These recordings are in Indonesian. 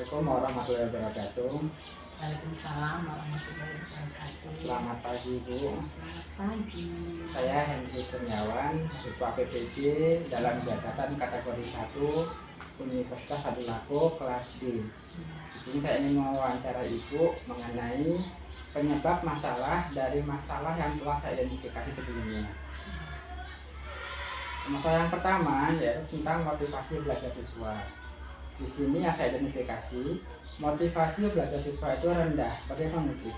Assalamualaikum warahmatullahi wabarakatuh. Waalaikumsalam warahmatullahi wabarakatuh. Selamat pagi Bu. Selamat pagi. Saya Hendri Kurniawan, siswa PPG dalam jabatan kategori 1 Universitas Adulako kelas D. Di sini saya ingin mewawancara Ibu mengenai penyebab masalah dari masalah yang telah saya identifikasi sebelumnya. Masalah yang pertama yaitu tentang motivasi belajar siswa. Di sini yang saya identifikasi, motivasi belajar siswa itu rendah. Bagaimana itu?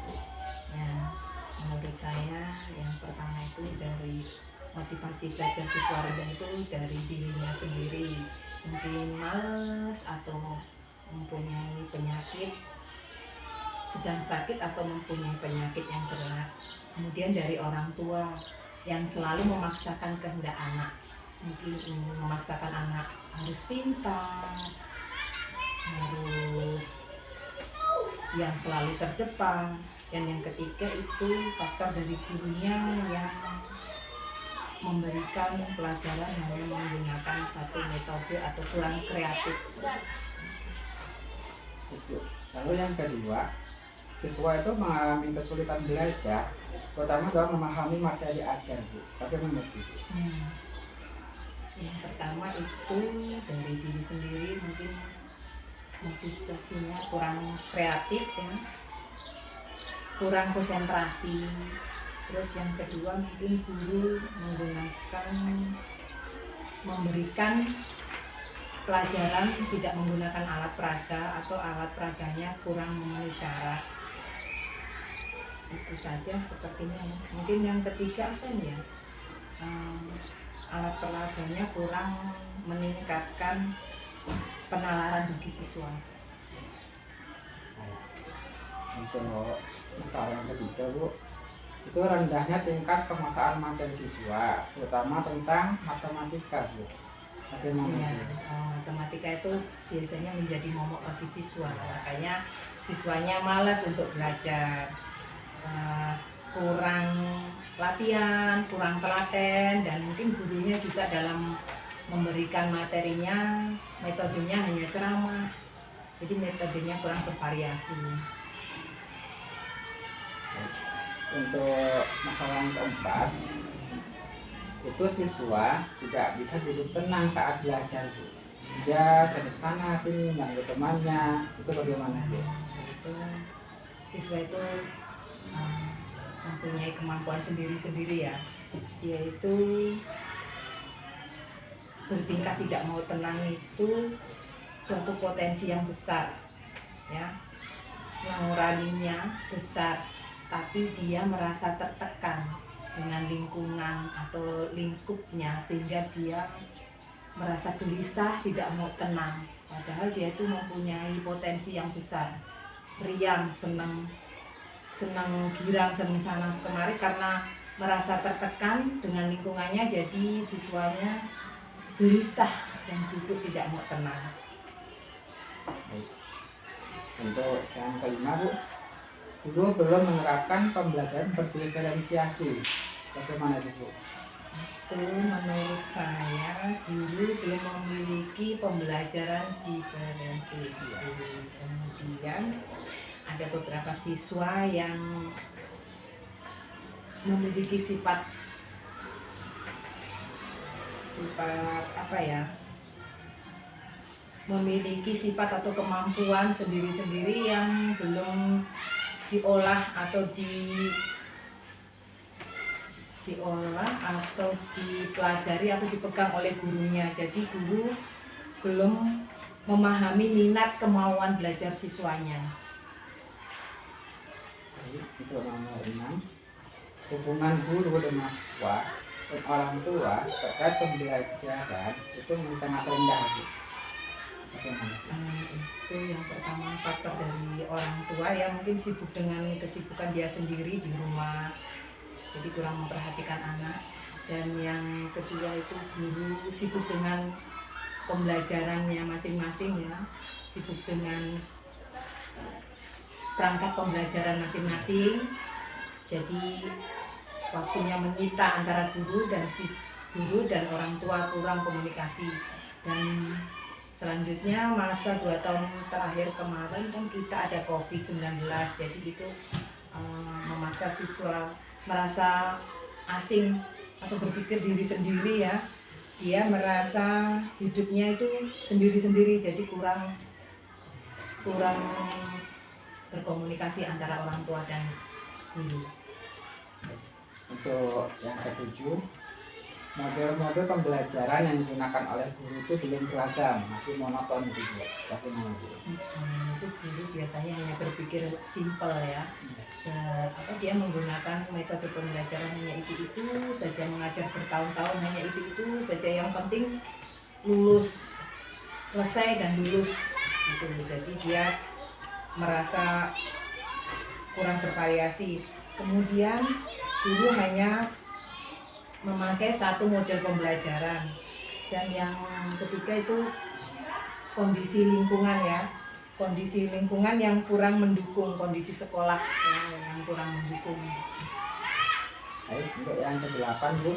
Ya, menurut saya yang pertama itu dari motivasi belajar siswa rendah itu dari dirinya sendiri. Mungkin malas atau mempunyai penyakit, sedang sakit atau mempunyai penyakit yang berat. Kemudian dari orang tua yang selalu memaksakan kehendak anak. Mungkin memaksakan anak harus pintar, harus yang selalu terdepan. Dan yang ketiga itu faktor dari gurunya yang memberikan pelajaran hanya menggunakan satu metode atau kurang kreatif. Lalu yang kedua, siswa itu mengalami kesulitan belajar, terutama dalam memahami materi ajar, Bu. Bagaimana itu? Yang pertama itu dari diri sendiri, mungkin motivasinya kurang kreatif ya, kurang konsentrasi. Terus yang kedua mungkin guru memberikan pelajaran tidak menggunakan alat peraga atau alat peraganya kurang memenuhi syarat. Itu saja sepertinya. Mungkin yang ketiga apa ya, alat peraganya kurang meningkatkan penalaran bagi siswa. Untuk masalah yang ketiga, Bu, itu rendahnya tingkat penguasaan materi siswa, terutama tentang matematika, Bu. Bagaimana Ya, itu? matematika itu biasanya menjadi momok bagi siswa, makanya siswanya malas untuk belajar, kurang latihan, kurang telaten, dan mungkin gurunya juga dalam memberikan materinya, metodenya hanya ceramah, jadi metodenya kurang bervariasi. Untuk masalah yang keempat, itu siswa tidak bisa duduk tenang saat belajar, Bu. Dia sedek sana sini mengganggu temannya. Itu bagaimana, Bu? Itu siswa itu mempunyai kemampuan sendiri-sendiri ya, yaitu bertingkah tidak mau tenang itu suatu potensi yang besar ya, nuraninya besar, tapi dia merasa tertekan dengan lingkungan atau lingkupnya sehingga dia merasa gelisah, tidak mau tenang, padahal dia itu mempunyai potensi yang besar, riang, senang girang, senang sana kemari, karena merasa tertekan dengan lingkungannya, jadi siswanya gelisah dan duduk tidak mau tenang. Untuk yang kelima, Bu, guru belum menerapkan pembelajaran berdiferensiasi. Bagaimana itu, Bu? Itu menurut saya guru belum memiliki pembelajaran diferensiasi. Kemudian ada beberapa siswa yang memiliki sifat apa ya, memiliki sifat atau kemampuan sendiri-sendiri yang belum diolah atau dipelajari atau dipegang oleh gurunya. Jadi guru belum memahami minat kemauan belajar siswanya. Itu nomor 6. Hubungan guru dengan siswa dan orang tua terkait pembelajaran itu sangat rendah, Bu. Bagaimana? Itu yang pertama, faktor dari orang tua ya, mungkin sibuk dengan kesibukan dia sendiri di rumah, jadi kurang memperhatikan anak. Dan yang kedua itu guru sibuk dengan pembelajarannya masing-masing ya, sibuk dengan perangkat pembelajaran masing-masing, jadi waktunya menyita antara guru dan orang tua, kurang komunikasi. Dan Selanjutnya masa 2 tahun terakhir kemarin kan kita ada COVID-19, jadi itu memaksa siswa merasa asing atau berpikir diri sendiri ya. Dia merasa hidupnya itu sendiri-sendiri, jadi kurang berkomunikasi antara orang tua dan guru. Untuk yang ketujuh, model-model pembelajaran yang digunakan oleh guru itu belum beragam, masih monoton gitu. Bagaimana Bu? Itu guru biasanya hanya berpikir simpel ya. Dia menggunakan metode pembelajaran hanya itu saja, mengajar bertahun-tahun hanya itu saja, yang penting lulus, selesai dan lulus gitu. Jadi dia merasa kurang bervariasi. Kemudian guru hanya memakai satu model pembelajaran, dan yang ketiga itu kondisi lingkungan ya, kondisi lingkungan yang kurang mendukung, kondisi sekolah yang kurang mendukung. Baik, untuk yang kedelapan Bu,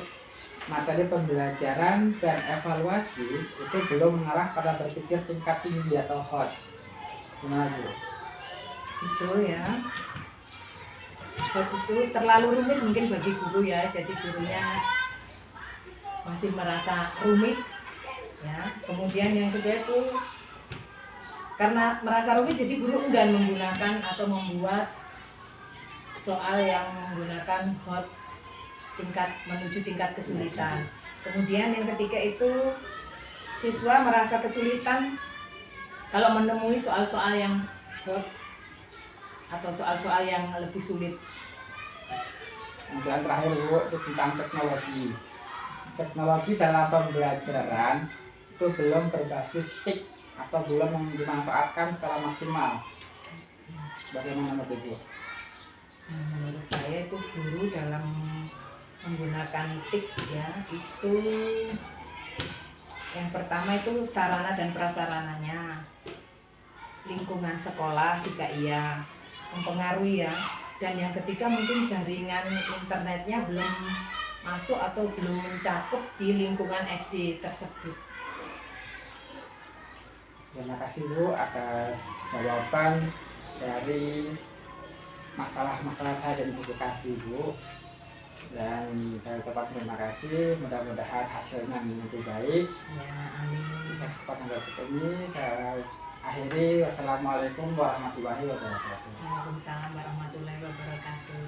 materi pembelajaran dan evaluasi itu belum mengarah pada berpikir tingkat tinggi atau hot. Gimana Bu? Itu ya, itu terlalu rumit mungkin bagi guru ya, jadi gurunya masih merasa rumit ya. Kemudian yang kedua itu karena merasa rumit, jadi guru enggan menggunakan atau membuat soal yang menggunakan hot tingkat menuju tingkat kesulitan. Kemudian yang ketiga itu siswa merasa kesulitan kalau menemui soal-soal yang hot atau soal-soal yang lebih sulit. Kemudian terakhir Bu, itu tentang teknologi. Teknologi dalam pembelajaran itu belum berbasis TIK atau belum dimanfaatkan secara maksimal. Bagaimana menurut Ibu? Menurut saya itu guru dalam menggunakan TIK ya, itu yang pertama itu sarana dan prasarananya, lingkungan sekolah juga iya mempengaruhi ya, dan yang ketiga mungkin jaringan internetnya belum masuk atau belum mencakup di lingkungan SD tersebut. Terima kasih Bu atas jawaban dari masalah-masalah saya dan edukasi Bu, dan saya ucapkan terima kasih, mudah-mudahan hasilnya lebih baik. Ya, amin. Bisa cepat sampai sini. Saya akhiri, wassalamualaikum warahmatullahi wabarakatuh. Waalaikumsalam warahmatullahi wabarakatuh.